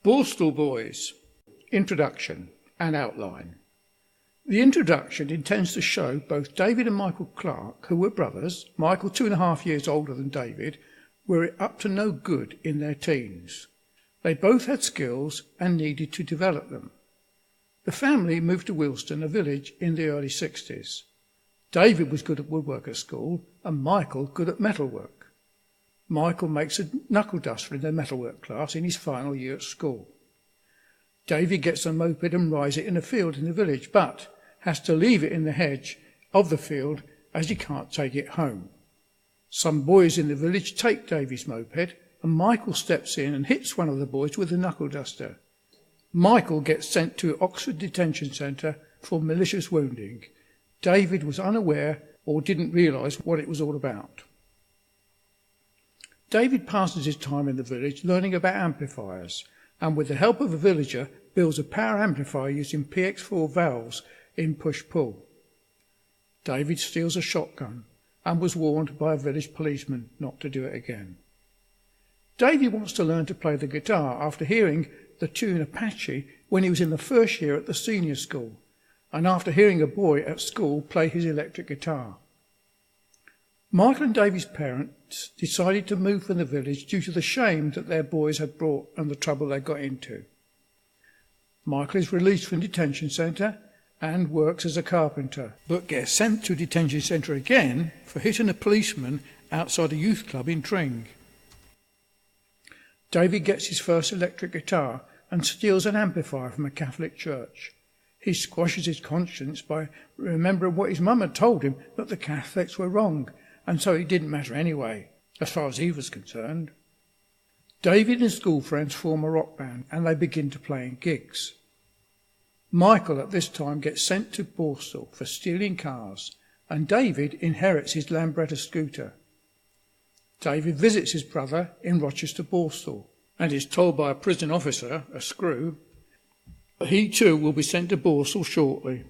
Borstal Boys. Introduction and outline. The introduction intends to show both David and Michael Clark, who were brothers, Michael 2.5 years older than David, were up to no good in their teens. They both had skills and needed to develop them. The family moved to Wilston, a village, in the early 60s. David was good at woodwork at school and Michael good at metalwork. Michael makes a knuckle duster in their metalwork class in his final year at school. David gets a moped and rides it in a field in the village, but has to leave it in the hedge of the field as he can't take it home. Some boys in the village take David's moped, and Michael steps in and hits one of the boys with a knuckle duster. Michael gets sent to Oxford Detention Centre for malicious wounding. David was unaware or didn't realise what it was all about. David passes his time in the village learning about amplifiers, and with the help of a villager builds a power amplifier using PX4 valves in push-pull. David steals a shotgun and was warned by a village policeman not to do it again. David wants to learn to play the guitar after hearing the tune Apache when he was in the first year at the senior school, and after hearing a boy at school play his electric guitar. Michael and David's parents decided to move from the village due to the shame that their boys had brought and the trouble they got into. Michael is released from detention centre and works as a carpenter, but gets sent to detention centre again for hitting a policeman outside a youth club in Tring. David gets his first electric guitar and steals an amplifier from a Catholic church. He squashes his conscience by remembering what his mum had told him, that the Catholics were wrong, and so it didn't matter anyway, as far as he was concerned. David and school friends form a rock band, and they begin to play in gigs. Michael at this time gets sent to Borstal for stealing cars, and David inherits his Lambretta scooter. David visits his brother in Rochester, Borstal, and is told by a prison officer, a screw, that he too will be sent to Borstal shortly.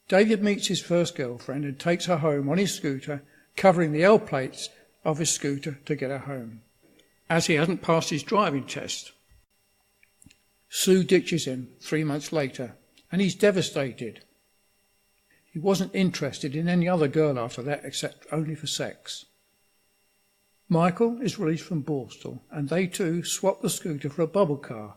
David meets his first girlfriend and takes her home on his scooter, covering the L plates of his scooter to get her home, as he hasn't passed his driving test. Sue ditches him 3 months later, and he's devastated. He wasn't interested in any other girl after that, except only for sex. Michael is released from Borstal, and they too swap the scooter for a bubble car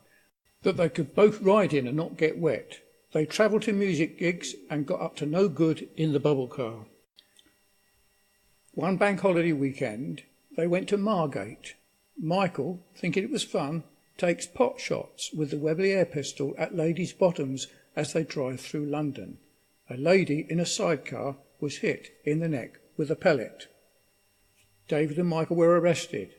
that they could both ride in and not get wet. They travelled to music gigs and got up to no good in the bubble car. One bank holiday weekend, they went to Margate. Michael, thinking it was fun, takes pot shots with the Webley air pistol at ladies' bottoms as they drive through London. A lady in a sidecar was hit in the neck with a pellet. David and Michael were arrested.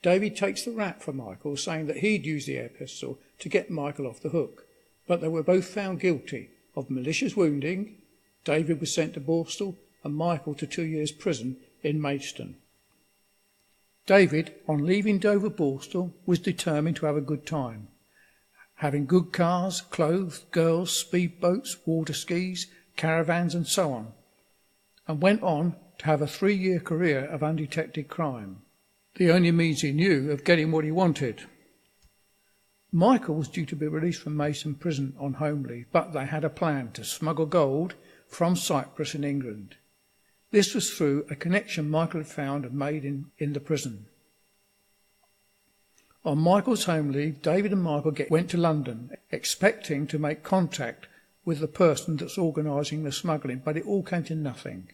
David takes the rap for Michael, saying that he'd used the air pistol to get Michael off the hook, but they were both found guilty of malicious wounding. David was sent to Borstal and Michael to 2 years' prison in Maidstone. David, on leaving Dover Borstal, was determined to have a good time, having good cars, clothes, girls, speedboats, water skis, caravans and so on, and went on to have a 3-year career of undetected crime, the only means he knew of getting what he wanted. Michael was due to be released from Maidstone prison on home leave, but they had a plan to smuggle gold from Cyprus in England. This was through a connection Michael had found and made in the prison. On Michael's home leave, David and Michael went to London, expecting to make contact with the person that's organising the smuggling, but it all came to nothing.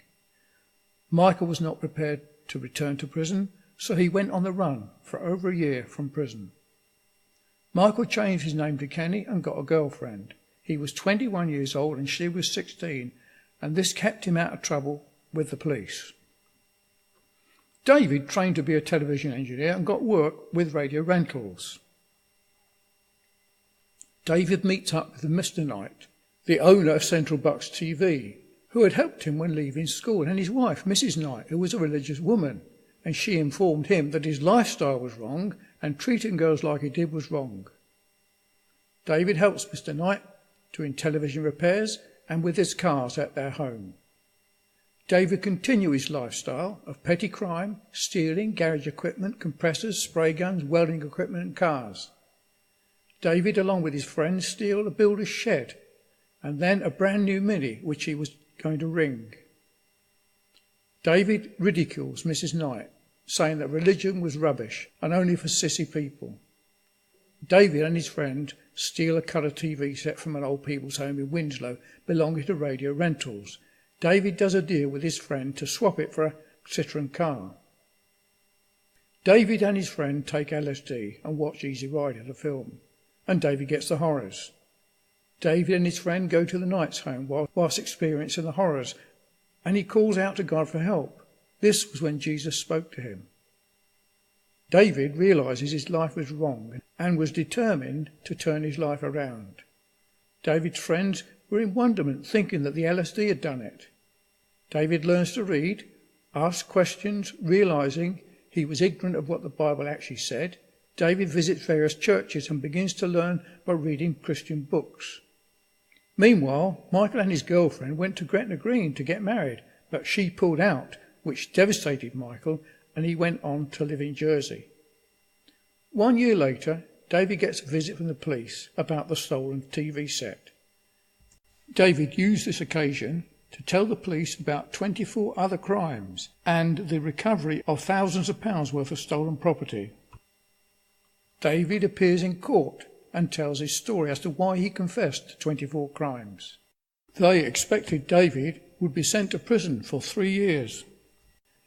Michael was not prepared to return to prison, so he went on the run for over a year from prison. Michael changed his name to Kenny and got a girlfriend. He was 21 years old and she was 16, and this kept him out of trouble with the police. David trained to be a television engineer and got work with radio rentals. David meets up with Mr. Knight, the owner of Central Bucks TV, who had helped him when leaving school, and his wife, Mrs. Knight, who was a religious woman, and she informed him that his lifestyle was wrong and treating girls like he did was wrong. David helps Mr. Knight doing television repairs and with his cars at their home. David continued his lifestyle of petty crime, stealing, garage equipment, compressors, spray guns, welding equipment and cars. David, along with his friends, steal a builder's shed and then a brand new Mini which he was going to ring. David ridicules Mrs. Knight, saying that religion was rubbish and only for sissy people. David and his friend steal a colour TV set from an old people's home in Winslow belonging to Radio Rentals. David does a deal with his friend to swap it for a Citroen car. David and his friend take LSD and watch Easy Rider, the film, and David gets the horrors. David and his friend go to the Knight's home whilst experiencing the horrors, and he calls out to God for help. This was when Jesus spoke to him. David realises his life was wrong and was determined to turn his life around. David's friends were in wonderment, thinking that the LSD had done it. David learns to read, asks questions, realising he was ignorant of what the Bible actually said. David visits various churches and begins to learn by reading Christian books. Meanwhile, Michael and his girlfriend went to Gretna Green to get married, but she pulled out, which devastated Michael, and he went on to live in Jersey. 1 year later, David gets a visit from the police about the stolen TV set. David used this occasion to tell the police about 24 other crimes and the recovery of thousands of pounds worth of stolen property. David appears in court and tells his story as to why he confessed to 24 crimes. They expected David would be sent to prison for 3 years.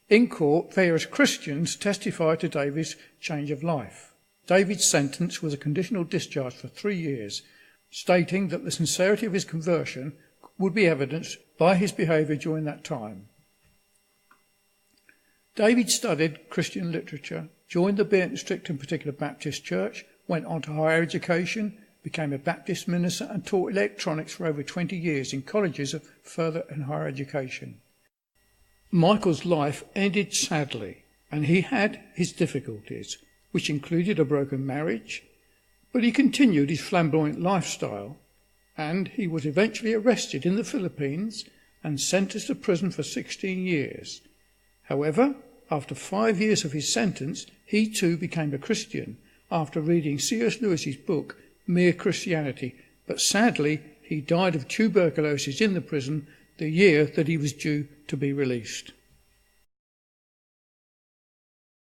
In court, various Christians testified to David's change of life. David's sentence was a conditional discharge for 3 years, stating that the sincerity of his conversion would be evidenced by his behaviour during that time. David studied Christian literature, joined the Burton Stricton Particular Baptist Church, went on to higher education, became a Baptist minister and taught electronics for over 20 years in colleges of further and higher education. Michael's life ended sadly, and he had his difficulties, which included a broken marriage, but he continued his flamboyant lifestyle, and he was eventually arrested in the Philippines and sentenced to prison for 16 years. However, after 5 years of his sentence, he too became a Christian after reading C.S. Lewis's book, Mere Christianity, but sadly he died of tuberculosis in the prison the year that he was due to be released.